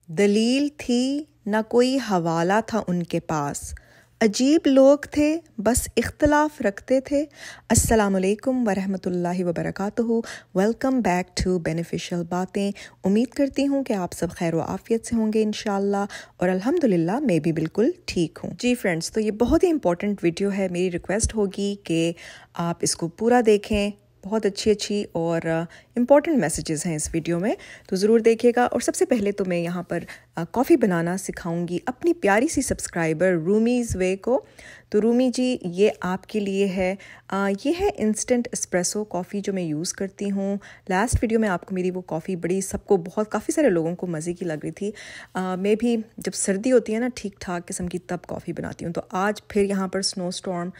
दलील थी ना कोई हवाला था उनके पास, अजीब लोग थे बस इख्तलाफ रखते थे। अस्सलाम वालेकुम वरहमतुल्लाहि वबरकातुहू। वेलकम बैक टू बेनिफिशियल बातें। उम्मीद करती हूँ कि आप सब खैर व आफियत से होंगे इंशाअल्लाह, और अल्हम्दुलिल्लाह मैं भी बिल्कुल ठीक हूँ। जी फ्रेंड्स, तो ये बहुत ही इंपॉर्टेंट वीडियो है। मेरी रिक्वेस्ट होगी कि आप इसको पूरा देखें। बहुत अच्छी और इम्पॉर्टेंट मैसेजेस हैं इस वीडियो में, तो ज़रूर देखिएगा। और सबसे पहले तो मैं यहाँ पर कॉफ़ी बनाना सिखाऊंगी अपनी प्यारी सी सब्सक्राइबर रूमीज़ वे को। तो रूमी जी, ये आपके लिए है। ये है इंस्टेंट एस्प्रेसो कॉफ़ी जो मैं यूज़ करती हूँ। लास्ट वीडियो में आपको मेरी वो कॉफ़ी सबको काफ़ी सारे लोगों को मज़े की लग रही थी। मैं भी जब सर्दी होती है ना ठीक ठाक किस्म की, तब कॉफ़ी बनाती हूँ। तो आज फिर यहाँ पर स्नो स्टॉर्म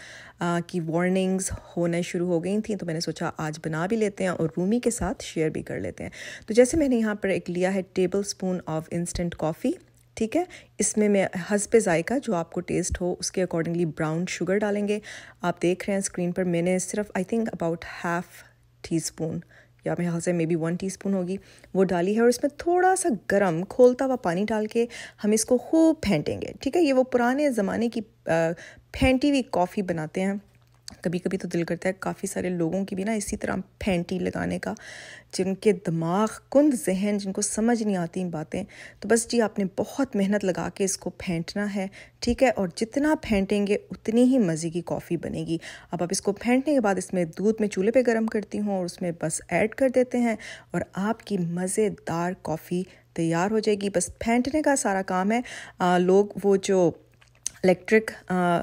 की वार्निंग्स होने शुरू हो गई थी, तो मैंने सोचा आज बना भी लेते हैं और रूमी के साथ शेयर भी कर लेते हैं। तो जैसे मैंने यहाँ पर एक लिया है table spoon of instant coffee, ठीक है। इसमें मैं हस्बे ज़ायका जो आपको टेस्ट हो उसके अकॉर्डिंगली ब्राउन शुगर डालेंगे। आप देख रहे हैं स्क्रीन पर मैंने सिर्फ I think about half tea spoon या मेरे ख्याल से मे बी 1 टीस्पून होगी वो डाली है। और इसमें थोड़ा सा गर्म खोलता हुआ पानी डाल के हम इसको खूब फेंटेंगे, ठीक है। ये वो पुराने ज़माने की फेंटी हुई कॉफ़ी बनाते हैं। कभी कभी तो दिल करता है काफ़ी सारे लोगों की भी ना इसी तरह फेंटी लगाने का, जिनके दिमाग कुंद जहन, जिनको समझ नहीं आती इन बातें। तो बस जी, आपने बहुत मेहनत लगा के इसको फेंटना है, ठीक है। और जितना फेंटेंगे उतनी ही मज़े की कॉफ़ी बनेगी। अब आप इसको फेंटने के बाद इसमें दूध में चूल्हे पे गर्म करती हूँ और उसमें बस ऐड कर देते हैं और आपकी मज़ेदार कॉफ़ी तैयार हो जाएगी। बस फेंटने का सारा काम है। लोग वो जो इलेक्ट्रिक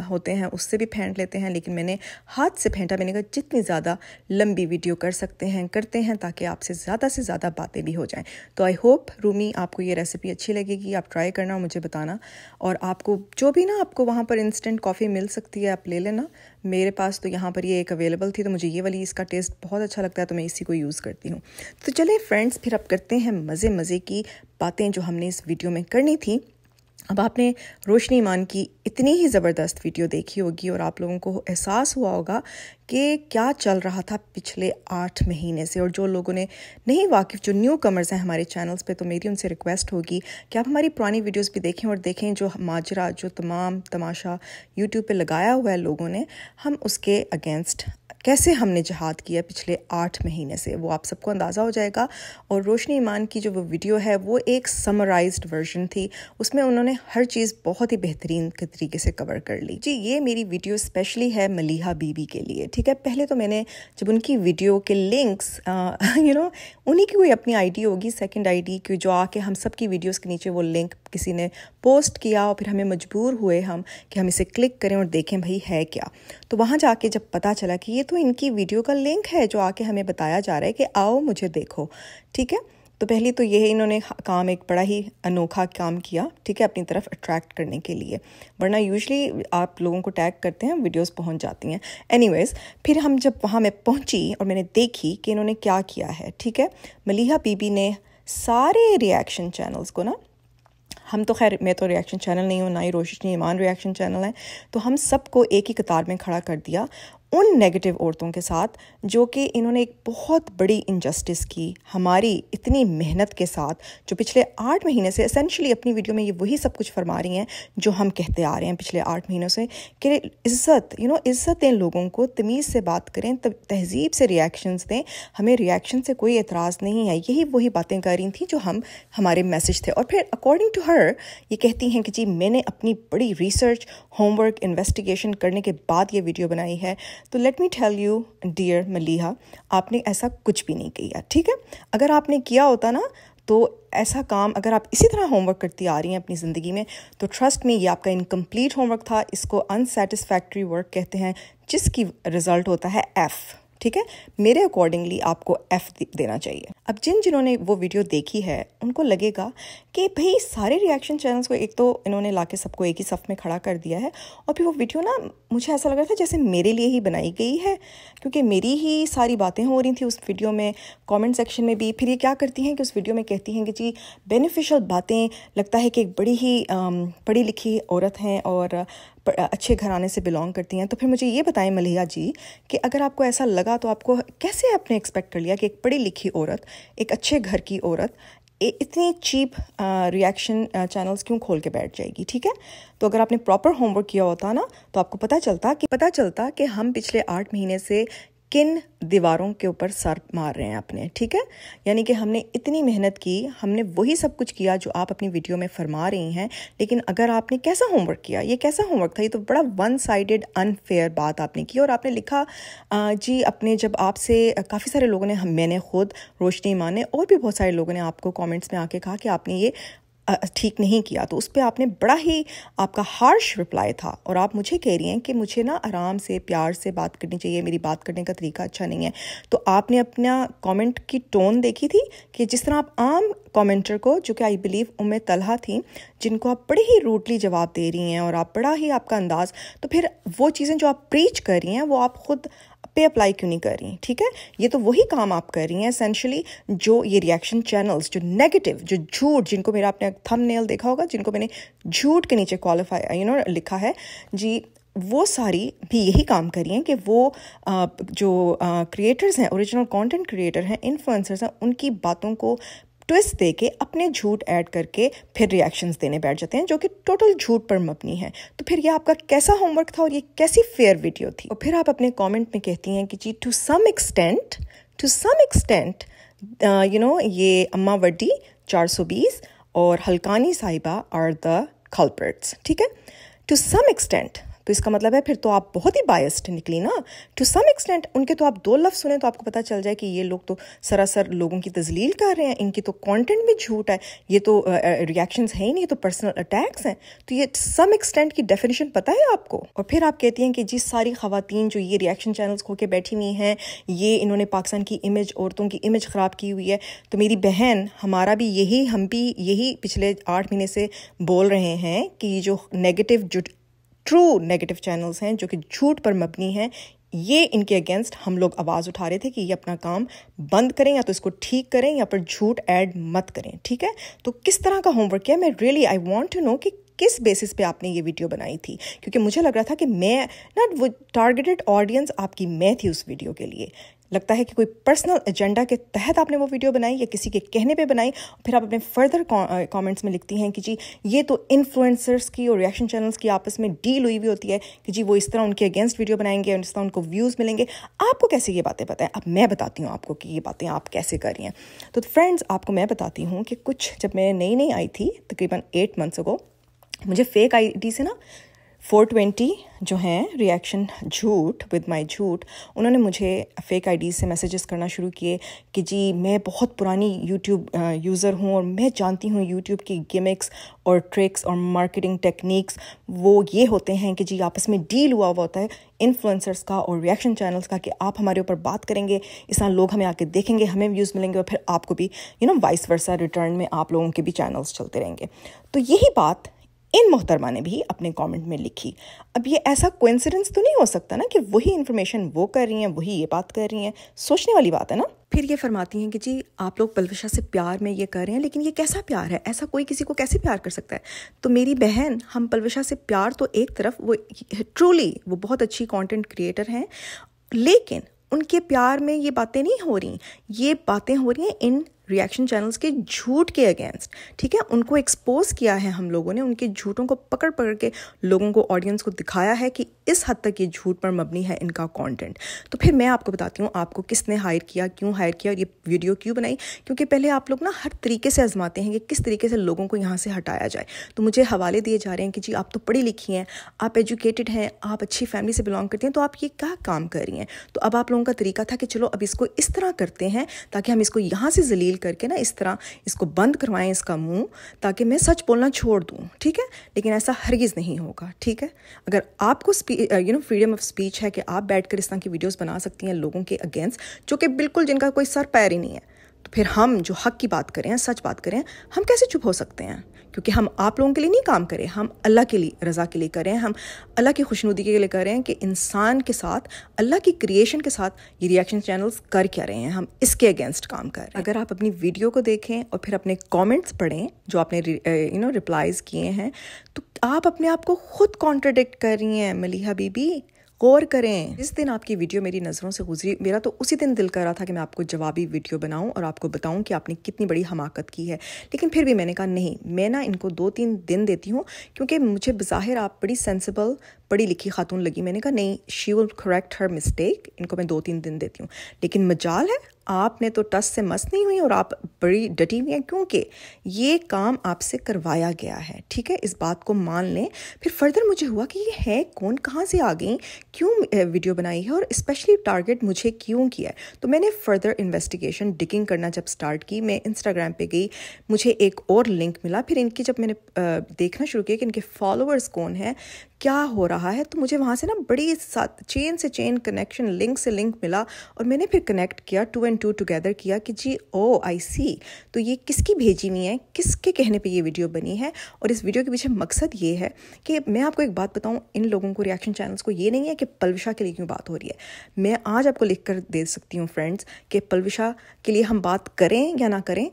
होते हैं उससे भी फेंट लेते हैं, लेकिन मैंने हाथ से फेंटा। मैंने कहा जितनी ज़्यादा लंबी वीडियो कर सकते हैं करते हैं, ताकि आपसे से ज़्यादा बातें भी हो जाएं। तो आई होप रूमी आपको ये रेसिपी अच्छी लगेगी। आप ट्राई करना और मुझे बताना। और आपको जो भी ना आपको वहाँ पर इंस्टेंट कॉफ़ी मिल सकती है आप ले लेना। मेरे पास तो यहाँ पर ये एक अवेलेबल थी, तो मुझे ये वाली इसका टेस्ट बहुत अच्छा लगता है, तो मैं इसी को यूज़ करती हूँ। तो चलिए फ्रेंड्स, फिर अब करते हैं मज़े की बातें जो हमने इस वीडियो में करनी थी। अब आपने रोशनी ईमान की इतनी ही ज़बरदस्त वीडियो देखी होगी और आप लोगों को एहसास हुआ होगा कि क्या चल रहा था पिछले 8 महीने से। और जो लोगों ने नहीं वाकिफ़, जो न्यू कमर्स हैं हमारे चैनल्स पे, तो मेरी उनसे रिक्वेस्ट होगी कि आप हमारी पुरानी वीडियोस भी देखें और देखें जो माजरा, जो तमाम तमाशा यूट्यूब पे लगाया हुआ है लोगों ने, हम उसके अगेंस्ट कैसे हमने जहाद किया पिछले 8 महीने से, वो आप सबको अंदाज़ा हो जाएगा। और रोशनी ईमान की जो वो वीडियो है वो एक समराइज्ड वर्जन थी, उसमें उन्होंने हर चीज़ बहुत ही बेहतरीन तरीके से कवर कर ली। जी, ये मेरी वीडियो स्पेशली है मलीहा बीबी के लिए, ठीक है। पहले तो मैंने जब उनकी वीडियो के लिंक्स उन्हीं की कोई अपनी आईडी होगी, सेकंड आईडी की, जो आके हम सब की वीडियोस के नीचे वो लिंक किसी ने पोस्ट किया और फिर हमें मजबूर हुए हम कि हम इसे क्लिक करें और देखें भाई है क्या। तो वहाँ जाके जब पता चला कि ये तो इनकी वीडियो का लिंक है जो आके हमें बताया जा रहा है कि आओ मुझे देखो, ठीक है। तो पहली तो ये इन्होंने काम एक बड़ा ही अनोखा काम किया, ठीक है, अपनी तरफ अट्रैक्ट करने के लिए। वरना यूजुअली आप लोगों को टैग करते हैं, वीडियोस पहुंच जाती हैं। एनीवेज, फिर हम जब वहाँ मैं पहुंची और मैंने देखी कि इन्होंने क्या किया है, ठीक है। मलीहा बीबी ने सारे रिएक्शन चैनल्स को ना, हम तो खैर, मैं तो रिएक्शन चैनल नहीं हूँ, ना ही रोशनी ईमान रिएक्शन चैनल है, तो हम सबको एक ही कतार में खड़ा कर दिया उन नेगेटिव औरतों के साथ जो कि इन्होंने एक बहुत बड़ी इनजस्टिस की हमारी इतनी मेहनत के साथ, जो पिछले 8 महीने से एसेंशली अपनी वीडियो में ये वही सब कुछ फरमा रही हैं जो हम कहते आ रहे हैं पिछले 8 महीनों से, कि इज़्ज़त इज़्ज़त दें लोगों को, तमीज़ से बात करें, तहजीब से रिएक्शंस दें। हमें रिएक्शन से कोई एतराज़ नहीं है, यही वही बातें कर रही थी जो हमारे मैसेज थे। और फिर अकॉर्डिंग टू हर ये कहती हैं कि जी मैंने अपनी बड़ी रिसर्च, होमवर्क, इन्वेस्टिगेशन करने के बाद ये वीडियो बनाई है। तो let me tell you dear Maliha, आपने ऐसा कुछ भी नहीं किया, ठीक है। अगर आपने किया होता ना, तो ऐसा काम, अगर आप इसी तरह होमवर्क करती आ रही हैं अपनी ज़िंदगी में, तो ट्रस्ट मी ये आपका इनकम्प्लीट होमवर्क था। इसको अनसेटिस्फैक्ट्री वर्क कहते हैं, जिसकी रिज़ल्ट होता है F, ठीक है। मेरे अकॉर्डिंगली आपको F देना चाहिए। अब जिन्होंने वो वीडियो देखी है उनको लगेगा कि भाई सारे रिएक्शन चैनल्स को एक तो इन्होंने लाके सबको एक ही सफ़ में खड़ा कर दिया है, और फिर वो वीडियो ना मुझे ऐसा लग रहा था जैसे मेरे लिए ही बनाई गई है, क्योंकि मेरी ही सारी बातें हो रही थी उस वीडियो में, कमेंट सेक्शन में भी। फिर ये क्या करती हैं कि उस वीडियो में कहती हैं कि जी बेनिफिशियल बातें, लगता है कि एक बड़ी ही पढ़ी लिखी औरत हैं और अच्छे घराने से बिलोंग करती हैं। तो फिर मुझे ये बताएं मलीहा जी कि अगर आपको ऐसा लगा तो आपको कैसे आपने एक्सपेक्ट कर लिया कि एक पढ़ी लिखी औरत, एक अच्छे घर की औरत इतनी चीप रिएक्शन चैनल्स क्यों खोल के बैठ जाएगी, ठीक है। तो अगर आपने प्रॉपर होमवर्क किया होता ना तो आपको पता चलता कि हम पिछले 8 महीने से किन दीवारों के ऊपर सर मार रहे हैं अपने, ठीक है। यानी कि हमने इतनी मेहनत की, हमने वही सब कुछ किया जो आप अपनी वीडियो में फरमा रही हैं, लेकिन अगर आपने कैसा होमवर्क किया, ये कैसा होमवर्क था, ये तो बड़ा वन साइडेड अनफेयर बात आपने की। और आपने लिखा जी अपने, जब आपसे काफ़ी सारे लोगों ने, मैंने खुद, रोशनी माँ ने और भी बहुत सारे लोगों ने आपको कमेंट्स में आके कहा कि आपने ये ठीक नहीं किया, तो उस पर आपने बड़ा ही आपका हार्श रिप्लाई था। और आप मुझे कह रही हैं कि मुझे ना आराम से प्यार से बात करनी चाहिए, मेरी बात करने का तरीका अच्छा नहीं है। तो आपने अपना कमेंट की टोन देखी थी कि जिस तरह आप आम कमेंटर को, जो कि आई बिलीव उम्मे तलहा थी, जिनको आप बड़े ही रूडली जवाब दे रही हैं और आप बड़ा ही आपका अंदाज, तो फिर वो चीज़ें जो आप प्रीच कर रही हैं वो आप खुद पे अप्लाई क्यों नहीं कर रही, ठीक है। ये तो वही काम आप कर रही हैं एसेंशियली, जो ये रिएक्शन चैनल्स, जो नेगेटिव, जो झूठ, जिनको मेरा आपने थंबनेल देखा होगा, जिनको मैंने झूठ के नीचे क्वालिफाई लिखा है जी, वो सारी भी यही काम कर रही हैं कि वो जो क्रिएटर्स हैं, ओरिजिनल कंटेंट क्रिएटर हैं, इन्फ्लुएंसर्स हैं, उनकी बातों को ट्विस्ट दे के अपने झूठ ऐड करके फिर रिएक्शंस देने बैठ जाते हैं, जो कि टोटल झूठ पर मबनी है। तो फिर ये आपका कैसा होमवर्क था और ये कैसी फेयर वीडियो थी। और फिर आप अपने कमेंट में कहती हैं कि जी टू सम एक्सटेंट ये अम्मा वड्डी 420 और हल्कानी साहिबा आर द कल्प्रिट्स, ठीक है। टू सम एक्सटेंट, तो इसका मतलब है फिर तो आप बहुत ही बायस्ड निकली ना। टू सम एक्सटेंट, उनके तो आप 2 लफ्ज़ सुने तो आपको पता चल जाए कि ये लोग तो सरासर लोगों की तजलील कर रहे हैं, इनकी तो कंटेंट भी झूठ है, ये तो रिएक्शंस है ही नहीं, ये तो पर्सनल अटैक्स हैं। तो ये सम एक्सटेंट की डेफिनेशन पता है आपको। और फिर आप कहती हैं कि जी सारी ख़वातीन जो ये रिएक्शन चैनल्स खो के बैठी हुई हैं, ये इन्होंने पाकिस्तान की इमेज, औरतों की इमेज ख़राब की हुई है। तो मेरी बहन, हम भी यही पिछले 8 महीने से बोल रहे हैं कि जो नेगेटिव, जो ट्रू नेगेटिव चैनल्स हैं, जो कि झूठ पर मबनी हैं, ये इनके अगेंस्ट हम लोग आवाज़ उठा रहे थे कि ये अपना काम बंद करें, या तो इसको ठीक करें या फिर झूठ ऐड मत करें, ठीक है। तो किस तरह का होमवर्क किया, मैं really I want to know कि किस बेसिस पे आपने ये वीडियो बनाई थी, क्योंकि मुझे लग रहा था कि मैं ना, वो टारगेटेड ऑडियंस आपकी मैं थी उस वीडियो के लिए। लगता है कि कोई पर्सनल एजेंडा के तहत आपने वो वीडियो बनाई या किसी के कहने पे बनाई। फिर आप अपने फर्दर कमेंट्स में लिखती हैं कि जी ये तो इन्फ्लुएंसर्स की और रिएक्शन चैनल्स की आपस में डील हुई होती है कि जी वो इस तरह उनके अगेंस्ट वीडियो बनाएंगे और इस तरह उनको व्यूज़ मिलेंगे। आपको कैसे ये बातें पता है? अब मैं बताती हूँ आपको कि ये बातें आप कैसे कर रही हैं। तो फ्रेंड्स, आपको मैं बताती हूँ कि कुछ, जब मैं नई आई थी तकरीबन 8 मंथ्स अगो, मुझे फेक आईडी से ना 420 जो हैं रिएक्शन झूठ विद माई झूठ, उन्होंने मुझे फेक आईडी से मैसेजेस करना शुरू किए कि जी मैं बहुत पुरानी यूट्यूब यूज़र हूँ और मैं जानती हूँ यूट्यूब की गिमिक्स और ट्रिक्स और मार्केटिंग टेक्निक्स। वो ये होते हैं कि जी आपस में डील हुआ होता है इन्फ्लुएंसर्स का और रिएक्शन चैनल्स का कि आप हमारे ऊपर बात करेंगे, इस तरह लोग हमें आके देखेंगे, हमें व्यूज़ मिलेंगे और फिर आपको भी वाइस वर्सा रिटर्न में आप लोगों के भी चैनल्स चलते रहेंगे। तो यही बात इन मोहतरमा ने भी अपने कमेंट में लिखी। अब ये ऐसा कोइंसिडेंस तो नहीं हो सकता ना कि वही इन्फॉर्मेशन वो कर रही हैं, वही ये बात कर रही हैं। सोचने वाली बात है ना। फिर ये फरमाती हैं कि जी आप लोग पलवशा से प्यार में ये कर रहे हैं, लेकिन ये कैसा प्यार है? ऐसा कोई किसी को कैसे प्यार कर सकता है? तो मेरी बहन, हम पलवशा से प्यार तो एक तरफ, वो ट्रूली वो बहुत अच्छी कंटेंट क्रिएटर हैं, लेकिन उनके प्यार में ये बातें नहीं हो रही, ये बातें हो रही हैं इन रिएक्शन चैनल्स के झूठ के अगेंस्ट, ठीक है। उनको एक्सपोज किया है हम लोगों ने, उनके झूठों को पकड़ पकड़ के लोगों को, ऑडियंस को दिखाया है कि इस हद तक ये झूठ पर मबनी है इनका कंटेंट। तो फिर मैं आपको बताती हूँ आपको किसने हायर किया, क्यों हायर किया और ये वीडियो क्यों बनाई। क्योंकि पहले आप लोग ना हर तरीके से आजमाते हैं कि किस तरीके से लोगों को यहाँ से हटाया जाए। तो मुझे हवाले दिए जा रहे हैं कि जी आप तो पढ़ी लिखी हैं, आप एजुकेटेड हैं, आप अच्छी फैमिली से बिलोंग करती हैं, तो आप ये क्या काम कर रही हैं। तो अब आप लोगों का तरीका था कि चलो अब इसको इस तरह करते हैं ताकि हम इसको यहाँ से जलील करके ना इस तरह इसको बंद करवाएं इसका मुंह, ताकि मैं सच बोलना छोड़ दूं, ठीक है। लेकिन ऐसा हरगिज़ नहीं होगा, ठीक है। अगर आपको फ्रीडम ऑफ स्पीच है कि आप बैठकर इस तरह की वीडियोस बना सकती हैं लोगों के अगेंस्ट, जो कि बिल्कुल जिनका कोई सर पैर ही नहीं है, तो फिर हम जो हक की बात करें, सच बात करें, हम कैसे चुप हो सकते हैं? क्योंकि हम आप लोगों के लिए नहीं काम करें, हम अल्लाह के लिए, रज़ा के लिए करें, हम अल्लाह की खुशनुदी के लिए करें कि इंसान के साथ, अल्लाह की क्रिएशन के साथ ये रिएक्शन चैनल्स कर क्या रहे हैं, हम इसके अगेंस्ट काम कर रहे हैं। अगर आप अपनी वीडियो को देखें और फिर अपने कमेंट्स पढ़ें जो आपने रिप्लाईज किए हैं, तो आप अपने आप को खुद कॉन्ट्रडिक्ट कर रही हैं मलिहा बीबी, غور کریں. جس دن آپ کی ویڈیو میری نظروں سے گزری میرا تو اسی دن دل کر رہا تھا کہ میں آپ کو جوابی ویڈیو بناؤں اور آپ کو بتاؤں کہ آپ نے کتنی بڑی حماقت کی ہے، لیکن پھر بھی میں نے کہا نہیں، میں نا ان کو 2-3 دن دیتی ہوں، کیونکہ مجھے بظاہر آپ بڑی سینسیبل پڑھی لکھی خاتون لگی. میں نے کہا نہیں، شی ول کریکٹ ہر مسٹیک، ان کو میں 2-3 دن دیتی ہوں. لیکن مجال ہے، آپ نے تو ٹس سے مس نہیں ہوئی اور آپ بڑی ڈٹی ہوئی ہیں، کیونکہ یہ کام آپ سے کروایا گیا ہے. ٹھیک ہے، اس بات کو مان لیں. پھر فردر مجھے ہوا کہ یہ ہے کون، کہاں سے آ گئیں، کیوں ویڈیو بنائی ہے اور اسپیشلی ٹارگٹ مجھے کیوں کیا ہے. تو میں نے فردر انویسٹیگیشن ڈگنگ کرنا جب سٹارٹ کی، میں انسٹاگرام پہ گئی، مجھے ایک اور لنک ملا. پھر ان کی جب میں نے دیکھنا شروع کیا کہ ان کے فالوورز کون ہیں، کیا ہو رہا ہے، تو مجھے وہاں سے نا بڑی چین سے چین کنیکشن، لنک سے لنک ملا. اور میں نے پھر کنیکٹ کیا، 2 and 2 ٹوگیدر کیا کہ جی او آئی سی، تو یہ کس کی بھیجی ہوئی ہے، کس کے کہنے پہ یہ ویڈیو بنی ہے. اور اس ویڈیو کے پیچھے مقصد یہ ہے کہ میں آپ کو ایک بات بتاؤں، ان لوگوں کو، ریاکشن چینلز کو یہ نہیں ہے کہ پلوشا کے لیے کیوں بات ہو رہی ہے. میں آج آپ کو لکھ کر دے سکتی ہوں فرینڈز کہ پلوشا کے لیے ہم بات کریں یا نہ کریں،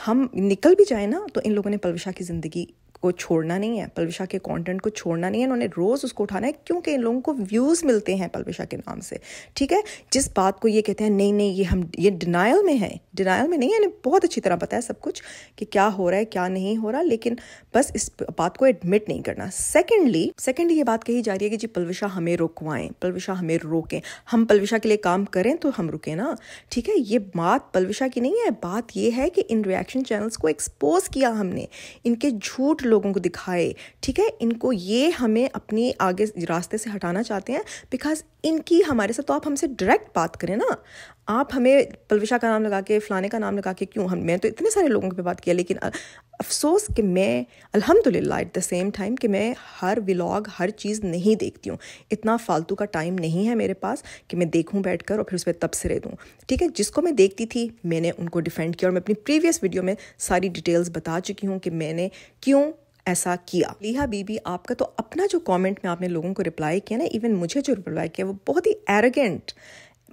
ہم نکل بھی جائیں نا تو ان لوگوں نے پلوشا کی زندگی کو چھوڑنا نہیں ہے، پلوشا کے کانٹینٹ کو چھوڑنا نہیں ہے. انہوں نے روز اس کو اٹھانا ہے، کیونکہ ان لوگوں کو ویوز ملتے ہیں پلوشا کے نام سے. ٹھیک ہے، جس بات کو یہ کہتے ہیں نہیں نہیں یہ ڈینائل میں ہے، ڈینائل میں نہیں ہے، انہیں بہت اچھی طرح پتہ ہے سب کچھ کہ کیا ہو رہا ہے کیا نہیں ہو رہا، لیکن بس اس بات کو ایڈمٹ نہیں کرنا. سیکنڈلی یہ بات کہی جا رہی ہے کہ جی پلوشا ہمیں رکوائیں، پلوشا ہمیں روکیں، ہم پلوشا کے لیے کام کریں تو ہم رکیں نا. ٹھیک ہے، یہ بات پلوشا کی نہیں ہے، بات یہ ہے کہ ان ریاکشن چینلز کو ایکسپوز کیا ہم نے، ان کے جھوٹ لوگوں کو دکھائے. ٹھیک ہے، ان کو یہ ہمیں اپنی آگے راستے سے ہٹانا چاہتے ہیں، بیکاز ان کی ہمارے سے، تو آپ ہم سے ڈائریکٹ بات کریں نا. آپ ہمیں پلوشا کا نام لگا کے، فلانے کا نام لگا کے کیوں، میں تو اتنے سارے لوگوں پہ بات کیا، لیکن افسوس کہ میں الحمدللہ ایٹ دا سیم ٹائم کہ میں ہر ولاگ ہر چیز نہیں دیکھتی ہوں. اتنا فالتو کا ٹائم نہیں ہے میرے پاس کہ میں دیکھوں بیٹھ کر اور پھر اس پہ تبصرے دوں. ٹھیک ہے، جس کو میں دیکھتی تھی میں نے ان کو ڈیفینڈ کیا، اور میں اپنی پریویس ویڈیو میں ساری ڈیٹیلز بتا چکی ہوں کہ میں نے کیوں ایسا کیا. لیہا بی بی، آپ کا تو اپنا جو کامنٹ میں آپ نے لوگوں کو رپلائی کیا نا، ایون مجھے جو رپلائی کیا وہ بہت ہی ایروگینٹ،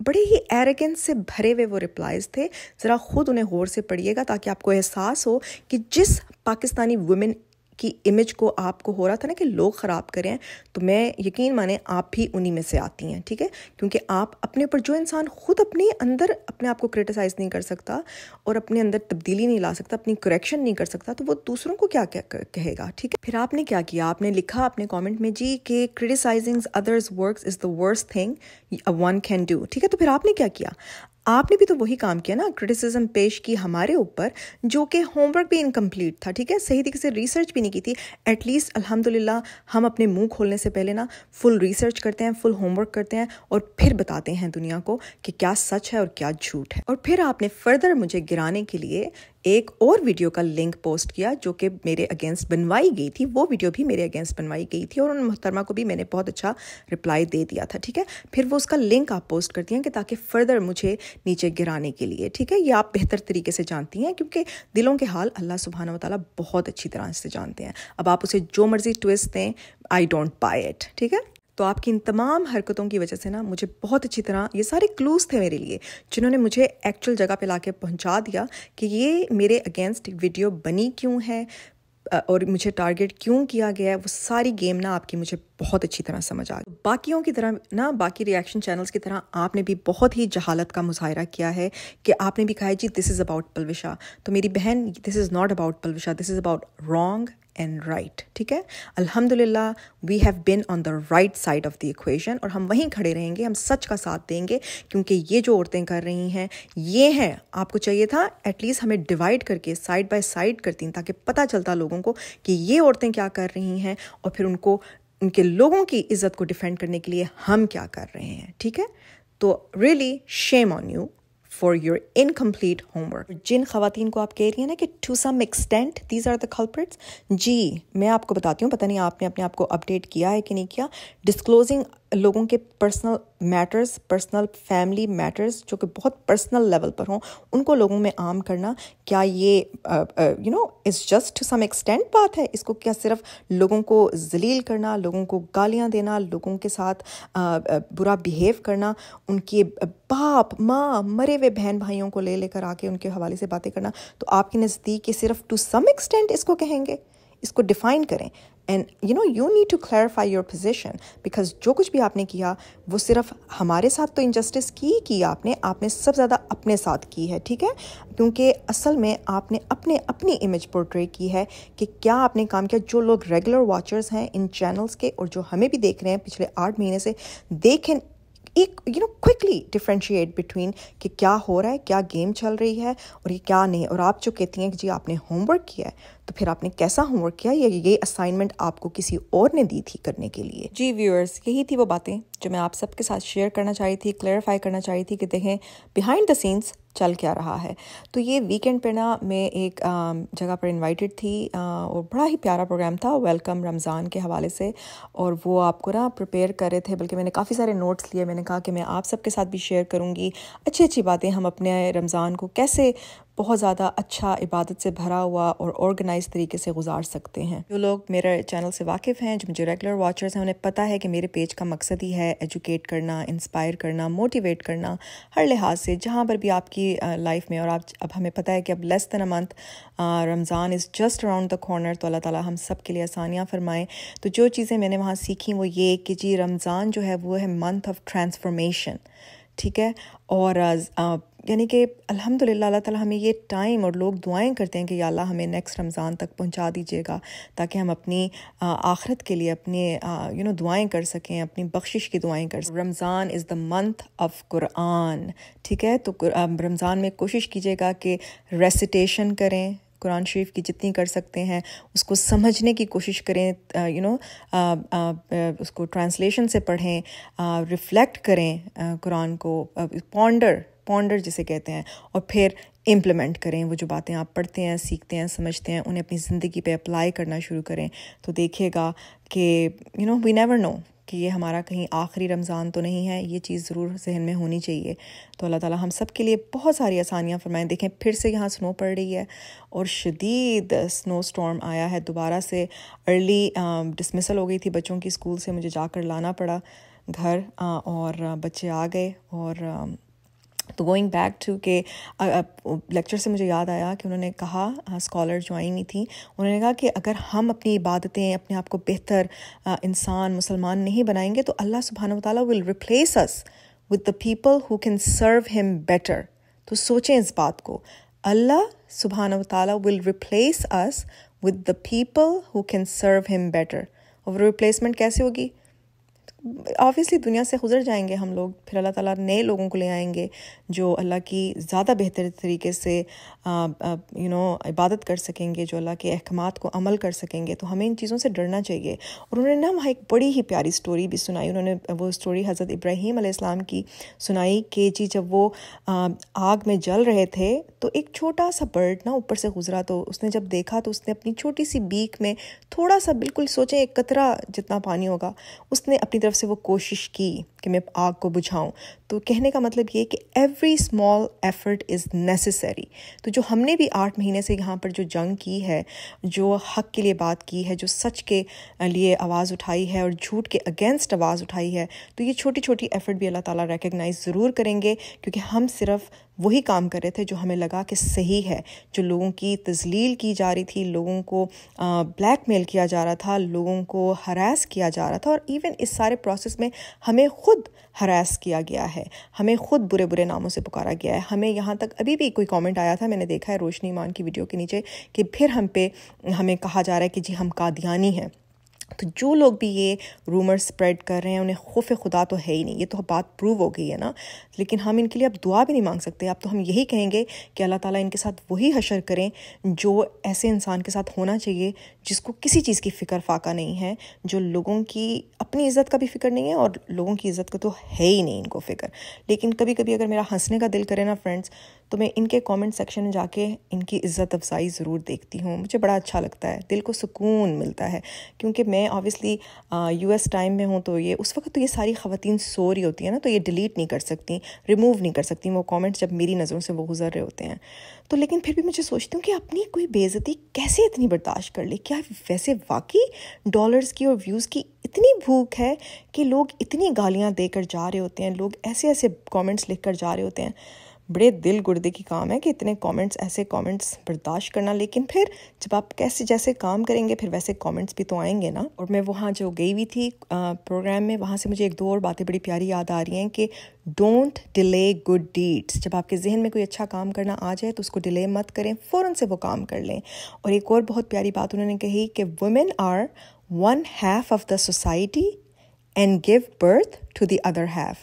بڑے ہی ایروگینس سے بھرے ہوئے وہ رپلائز تھے. ذرا خود انہیں غور سے پڑھیے گا تاکہ آپ کو احساس ہو کہ جس پاکستانی وومن کی امیج کو آپ کو ہو رہا تھا نا کہ لوگ خراب کریں، تو میں یقین مانیں آپ بھی انہی میں سے آتی ہیں. ٹھیک ہے، کیونکہ آپ اپنے اوپر، جو انسان خود اپنے اندر اپنے آپ کو کرٹیسائز نہیں کر سکتا اور اپنے اندر تبدیلی نہیں لا سکتا، اپنی کریکشن نہیں کر سکتا، تو وہ دوسروں کو کیا کہے گا. ٹھیک ہے، پھر آپ نے کیا کیا، آپ نے لکھا اپنے کامنٹ میں جی کہ criticising others works is the worst thing one can do. ٹھیک ہے، تو پھر آپ نے کیا کیا، آپ نے بھی تو وہی کام کیا نا، کرٹیسزم پیش کی ہمارے اوپر، جو کہ ہوم ورک بھی انکمپلیٹ تھا. ٹھیک ہے، صحیح طریقے سے ریسرچ بھی نہیں کی تھی. ایٹ لیسٹ الحمدللہ ہم اپنے منہ کھولنے سے پہلے نا فل ریسرچ کرتے ہیں، فل ہوم ورک کرتے ہیں، اور پھر بتاتے ہیں دنیا کو کہ کیا سچ ہے اور کیا جھوٹ ہے. اور پھر آپ نے فردر مجھے گرانے کے لیے ایک اور ویڈیو کا لنک پوسٹ کیا جو کہ میرے اگینسٹ بنوائی گئی تھی. وہ ویڈیو بھی میرے اگینسٹ بنوائی گئی تھی اور ان محترمہ کو بھی میں نے بہت اچھا رپلائی دے دیا تھا. ٹھیک ہے، پھر وہ اس کا لنک آپ پوسٹ کرتی ہیں کہ تاکہ فردر مجھے نیچے گرانے کے لیے. ٹھیک ہے، یہ آپ بہتر طریقے سے جانتی ہیں کیونکہ دلوں کے حال اللہ سبحانہ وتعالیٰ بہت اچھی طرح سے جانتے ہیں. اب آپ اسے جو مرضی ٹویسٹ دیں، آئی ڈونٹ بائی اٹ. ٹھیک ہے، تو آپ کی ان تمام حرکتوں کی وجہ سے نا مجھے بہت اچھی طرح، یہ سارے کلوز تھے میرے لیے جنہوں نے مجھے ایکچوئل جگہ پہ لا کے پہنچا دیا کہ یہ میرے اگینسٹ ویڈیو بنی کیوں ہے اور مجھے ٹارگٹ کیوں کیا گیا ہے. وہ ساری گیم نا آپ کی مجھے بہت اچھی طرح سمجھ آ گئی. باقیوں کی طرح نا، باقی ریاکشن چینلز کی طرح آپ نے بھی بہت ہی جہالت کا مظاہرہ کیا ہے کہ آپ نے بھی کہا ہے جی دس از اباؤٹ پلوشا. تو میری بہن، this is not about Palwasha, this is about wrong and right. ٹھیک ہے، الحمدللہ we have been on the right side of the equation, اور ہم وہیں کھڑے رہیں گے، ہم سچ کا ساتھ دیں گے. کیونکہ یہ جو عورتیں کر رہی ہیں یہ ہیں، آپ کو چاہیے تھا ایٹ لیسٹ ہمیں ڈیوائڈ کر کے سائڈ بائی سائڈ کرتی تاکہ پتہ چلتا لوگوں کو کہ یہ عورتیں کیا کر رہی ہیں، اور پھر ان کو، ان کے لوگوں کی عزت کو ڈیفینڈ کرنے کے لیے ہم کیا کر رہے ہیں. ٹھیک ہے، تو really shame on you for your incomplete homework. جن خواتین کو آپ کہہ رہی ہیں نا کہ to some extent these are the culprits، جی میں آپ کو بتاتی ہوں، پتہ نہیں آپ نے اپنے آپ کو اپڈیٹ کیا ہے کہ نہیں کیا. ڈسکلوزنگ لوگوں کے personal matters, personal family matters جو کہ بہت پرسنل لیول پر ہوں، ان کو لوگوں میں عام کرنا، کیا یہ is just to some extent بات ہے؟ اس کو کیا صرف لوگوں کو ذلیل کرنا، لوگوں کو گالیاں دینا، لوگوں کے ساتھ برا بیہیو کرنا، ان کے باپ ماں مرے ہوئے بہن بھائیوں کو لے کر آ کے ان کے حوالے سے باتیں کرنا، تو آپ کے نزدیک یہ صرف ٹو سم ایکسٹینٹ اس کو کہیں گے؟ اس کو ڈیفائن کریں. And you need to clarify your position, because جو کچھ بھی آپ نے کیا وہ صرف ہمارے ساتھ تو انجسٹس کی آپ نے سب سے زیادہ اپنے ساتھ کی ہے، ٹھیک ہے، کیونکہ اصل میں آپ نے اپنی امیج پورٹری کی ہے کہ کیا آپ نے کام کیا. جو لوگ ریگولر واچرز ہیں ان چینلز کے اور جو ہمیں بھی دیکھ رہے ہیں پچھلے 8 مہینے سے، دیکھیں ایک کوئکلی ڈفرینشیٹ بٹوین کہ کیا ہو رہا ہے، کیا گیم چل رہی ہے اور یہ کیا نہیں. اور آپ جو کہتی ہیں کہ جی آپ نے ہوم ورک کیا ہے، تو پھر آپ نے کیسا ہوم ورک کیا، یا یہ اسائنمنٹ آپ کو کسی اور نے دی تھی کرنے کے لیے. جی ویورز، یہی تھی وہ باتیں جو میں آپ سب کے ساتھ شیئر کرنا چاہی تھی، کلیئرفائی کرنا چاہی تھی کہ دیکھیں بیہائنڈ دا سینس چل کیا رہا ہے. تو یہ ویکینڈ پہ نا میں ایک جگہ پر انوائٹڈ تھی اور بڑا ہی پیارا پروگرام تھا ویلکم رمضان کے حوالے سے، اور وہ آپ کو نا پریپیئر کر رہے تھے، بلکہ میں نے کافی سارے نوٹس لیے. میں نے کہا کہ میں آپ سب کے ساتھ بھی شیئر کروں گی اچھی باتیں، ہم اپنے رمضان کو کیسے بہت زیادہ اچھا عبادت سے بھرا ہوا اور آرگنائز طریقے سے گزار سکتے ہیں. جو لوگ میرے چینل سے واقف ہیں، جو مجھے ریگولر واچرز ہیں، انہیں پتہ ہے کہ میرے پیج کا مقصد ہی ہے ایجوکیٹ کرنا، انسپائر کرنا، موٹیویٹ کرنا ہر لحاظ سے، جہاں پر بھی آپ کی لائف میں. اور اب ہمیں پتہ ہے کہ اب less than a month Ramzan is just around the corner. تو اللہ تعالیٰ ہم سب کے لیے آسانیاں فرمائیں. تو جو چیزیں میں نے وہاں سیکھیں وہ یہ کہ جی رمضان جو ہے وہ ہے منتھ آف ٹرانسفارمیشن، ٹھیک ہے. اور یعنی کہ الحمدللہ اللہ تعالیٰ ہمیں یہ ٹائم، اور لوگ دعائیں کرتے ہیں کہ یا اللہ ہمیں نیکسٹ رمضان تک پہنچا دیجیے گا تاکہ ہم اپنی آخرت کے لیے اپنے دعائیں کر سکیں، اپنی بخشش کی دعائیں کر سکیں. رمضان از دا منتھ آف قرآن، ٹھیک ہے. تو رمضان میں کوشش کیجیے گا کہ ریسیٹیشن کریں قرآن شریف کی جتنی کر سکتے ہیں، اس کو سمجھنے کی کوشش کریں، اس کو ٹرانسلیشن سے پڑھیں، ریفلیکٹ کریں قرآن کو، پونڈر جسے کہتے ہیں، اور پھر امپلیمنٹ کریں. وہ جو باتیں آپ پڑھتے ہیں، سیکھتے ہیں، سمجھتے ہیں، انہیں اپنی زندگی پہ اپلائی کرنا شروع کریں. تو دیکھیے گا کہ وی نیور نو کہ یہ ہمارا کہیں آخری رمضان تو نہیں ہے. یہ چیز ضرور ذہن میں ہونی چاہیے. تو اللہ تعالیٰ ہم سب کے لیے بہت ساری آسانیاں فرمائیں. دیکھیں پھر سے یہاں سنو پڑ رہی ہے اور شدید سنو سٹارم آیا ہے دوبارہ سے. ارلی ڈسمسل ہو گئی تھی بچوں کی اسکول سے، مجھے جا کر لانا پڑا گھر، اور بچے آ گئے. اور تو گوئنگ بیک ٹو کہ لیکچر سے مجھے یاد آیا کہ انہوں نے کہا، اسکالر جو آئی ہوئی تھیں، انہوں نے کہا کہ اگر ہم اپنی عبادتیں، اپنے آپ کو بہتر انسان، مسلمان نہیں بنائیں گے تو اللہ سبحانہ وتعالیٰ will replace us with the people who can serve him better. تو سوچیں اس بات کو، اللہ سبحانہ وتعالیٰ will replace us with the people who can serve him better. اور ریپلیسمنٹ کیسے ہوگی؟ آبویسلی دنیا سے گزر جائیں گے ہم لوگ، پھر اللہ تعالیٰ نئے لوگوں کو لے آئیں گے جو اللہ کی زیادہ بہتر طریقے سے عبادت کر سکیں گے، جو اللہ کے احکامات کو عمل کر سکیں گے. تو ہمیں ان چیزوں سے ڈرنا چاہیے. اور انہوں نے نا وہاں ایک بڑی ہی پیاری سٹوری بھی سنائی. انہوں نے وہ سٹوری حضرت ابراہیم علیہ السلام کی سنائی کہ جی جب وہ آگ میں جل رہے تھے تو ایک چھوٹا سا برڈ نا اوپر سے گزرا. تو اس نے جب دیکھا تو اس نے اپنی چھوٹی سی بیک میں تھوڑا سا، بالکل سوچیں ایک قطرہ جتنا پانی ہوگا، اس نے اپنی طرف سے وہ کوشش کی کہ میں آگ کو بجھاؤں. تو کہنے کا مطلب یہ کہ every small effort is necessary. تو جو ہم نے بھی 8 مہینے سے یہاں پر جو جنگ کی ہے، جو حق کے لیے بات کی ہے، جو سچ کے لیے آواز اٹھائی ہے اور جھوٹ کے اگینسٹ آواز اٹھائی ہے، تو یہ چھوٹی چھوٹی ایفرٹ بھی اللہ تعالیٰ ریکگنائز ضرور کریں گے، کیونکہ ہم صرف وہی کام کر رہے تھے جو ہمیں لگا کہ صحیح ہے. جو لوگوں کی تذلیل کی جا رہی تھی، لوگوں کو بلیک میل کیا جا رہا تھا، لوگوں کو ہراس کیا جا رہا تھا، اور ایون اس سارے پروسیس میں ہمیں خود ہراس کیا گیا ہے، ہمیں خود برے ناموں سے پکارا گیا ہے. ہمیں یہاں تک ابھی بھی کوئی کامنٹ آیا تھا، میں نے دیکھا ہے روشنی ایمان کی ویڈیو کے نیچے، کہ پھر ہمیں کہا جا رہا ہے کہ جی ہم قادیانی ہیں. تو جو لوگ بھی یہ رومر سپریڈ کر رہے ہیں انہیں خوف خدا تو ہے ہی نہیں. یہ تو بات پروو ہو گئی ہے نا. لیکن ہم ان کے لیے اب دعا بھی نہیں مانگ سکتے. اب تو ہم یہی کہیں گے کہ اللہ تعالیٰ ان کے ساتھ وہی حشر کریں جو ایسے انسان کے ساتھ ہونا چاہیے جس کو کسی چیز کی فکر فاقہ نہیں ہے، جو لوگوں کی اپنی عزت کا بھی فکر نہیں ہے اور لوگوں کی عزت کا تو ہے ہی نہیں ان کو فکر. لیکن کبھی کبھی اگر میرا ہنسنے کا دل کرے نا فرینڈس، تو میں ان کے کامنٹ سیکشن میں جا کے ان کی عزت افزائی ضرور دیکھتی ہوں. مجھے بڑا اچھا لگتا ہے، دل کو سکون ملتا ہے. کیونکہ میں آبویسلی US ٹائم میں ہوں، تو یہ اس وقت تو یہ ساری خواتین سو رہی ہوتی ہیں نا، تو یہ ڈیلیٹ نہیں کر سکتی، ریموو نہیں کر سکتی وہ کامنٹس جب میری نظروں سے وہ گزر رہے ہوتے ہیں. تو لیکن پھر بھی مجھے سوچتی ہوں کہ اپنی کوئی بے عزتی کیسے اتنی برداشت کر لے. کیا ویسے واقعی ڈالرز کی اور ویوز کی اتنی بھوک ہے کہ لوگ اتنی گالیاں دے کر جا رہے ہوتے ہیں، لوگ ایسے کامنٹس لکھ کر جا رہے ہوتے ہیں. बड़े दिल गुर्दे की काम है कि इतने कमेंट्स, ऐसे कमेंट्स बर्दाश्त करना, लेकिन फिर जब आप कैसे जैसे काम करेंगे फिर वैसे कमेंट्स भी तो आएंगे ना। और मैं वहाँ जो गई हुई थी प्रोग्राम में, वहाँ से मुझे एक दो और बातें बड़ी प्यारी याद आ रही हैं कि डोंट डिले गुड डीड्स। जब आपके जहन में कोई अच्छा काम करना आ जाए तो उसको डिले मत करें, फ़ौरन से वो काम कर लें। और एक और बहुत प्यारी बात उन्होंने कही कि women are 1/2 of the society and give birth to the other half.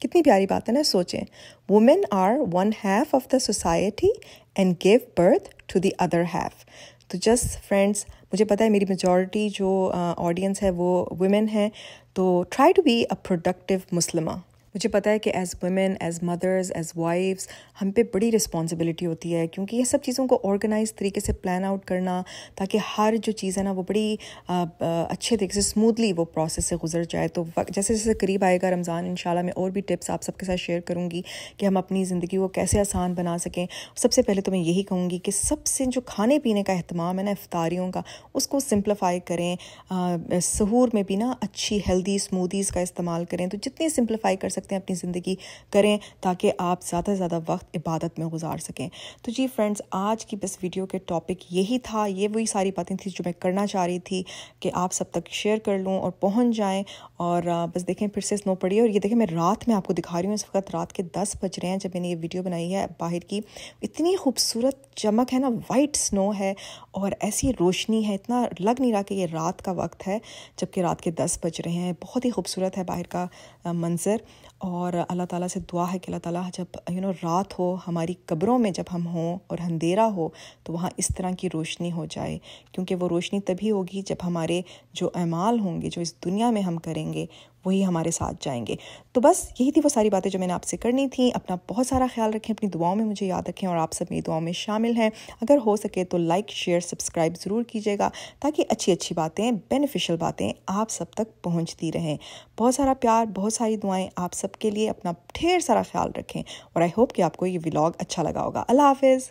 कितनी प्यारी बात है ना, सोचें। Women are 1/2 of the society and give birth to the other half. तो जस्ट फ्रेंड्स, मुझे पता है मेरी मेजॉरिटी जो ऑडियंस है वो वुमेन है, तो try to be a productive मुस्लिमा। मुझे पता है कि as women, as mothers, as wives हम पे बड़ी रिस्पॉन्सिबिलिटी होती है, क्योंकि ये सब चीज़ों को ऑर्गेनाइज तरीके से प्लान आउट करना, ताकि हर जो चीज़ है ना वो बड़ी अच्छे तरीके से स्मूथली वो प्रोसेस से गुजर जाए। तो जैसे जैसे करीब आएगा रमज़ान, इंशाल्लाह मैं और भी टिप्स आप सबके साथ शेयर करूँगी कि हम अपनी ज़िंदगी को कैसे आसान बना सकें। सबसे पहले तो मैं यही कहूँगी कि सबसे जो खाने पीने का अहतमाम है ना, इफ्तारियों का, उसको सिंप्लीफाई करें। सहूर में भी ना अच्छी हेल्दी स्मूदीज़ का इस्तेमाल करें। तो जितनी सिंप्लीफाई कर सकते हैं अपनी ज़िंदगी करें, ताकि आप ज़्यादा से ज़्यादा वक्त इबादत में गुजार सकें। तो जी फ्रेंड्स, आज की बस वीडियो के टॉपिक यही था। ये वही सारी बातें थी जो मैं करना चाह रही थी कि आप सब तक शेयर कर लूँ और पहुँच जाएँ। और बस देखें फिर से स्नो पड़ी है। और ये देखें मैं रात में आपको दिखा रही हूँ, इस वक्त रात के 10 बज रहे हैं जब मैंने ये वीडियो बनाई है। बाहर की इतनी खूबसूरत चमक है ना, वाइट स्नो है और ऐसी रोशनी है, इतना लग नहीं रहा कि ये रात का वक्त है, जबकि रात के 10 बज रहे हैं। बहुत ही खूबसूरत है बाहर का मंज़र। और अल्लाह ताला से दुआ है कि अल्लाह ताला जब रात हो, हमारी कब्रों में जब हम हों और अंधेरा हो, तो वहाँ इस तरह की रोशनी हो जाए, क्योंकि वो रोशनी तभी होगी जब हमारे जो अमाल होंगे, जो इस दुनिया में हम करेंगे, वही हमारे साथ जाएंगे। तो बस यही थी वो सारी बातें जो मैंने आपसे करनी थी। अपना बहुत सारा ख्याल रखें, अपनी दुआओं में मुझे याद रखें, और आप सब मेरी दुआओं में शामिल हैं। अगर हो सके तो लाइक, शेयर, सब्सक्राइब ज़रूर कीजिएगा, ताकि अच्छी अच्छी बातें, बेनिफिशियल बातें आप सब तक पहुंचती रहें। बहुत सारा प्यार, बहुत सारी दुआएं आप सब के लिए। अपना ढेर सारा ख्याल रखें और आई होप कि आपको ये व्लॉग अच्छा लगा होगा। अल्लाह हाफिज़।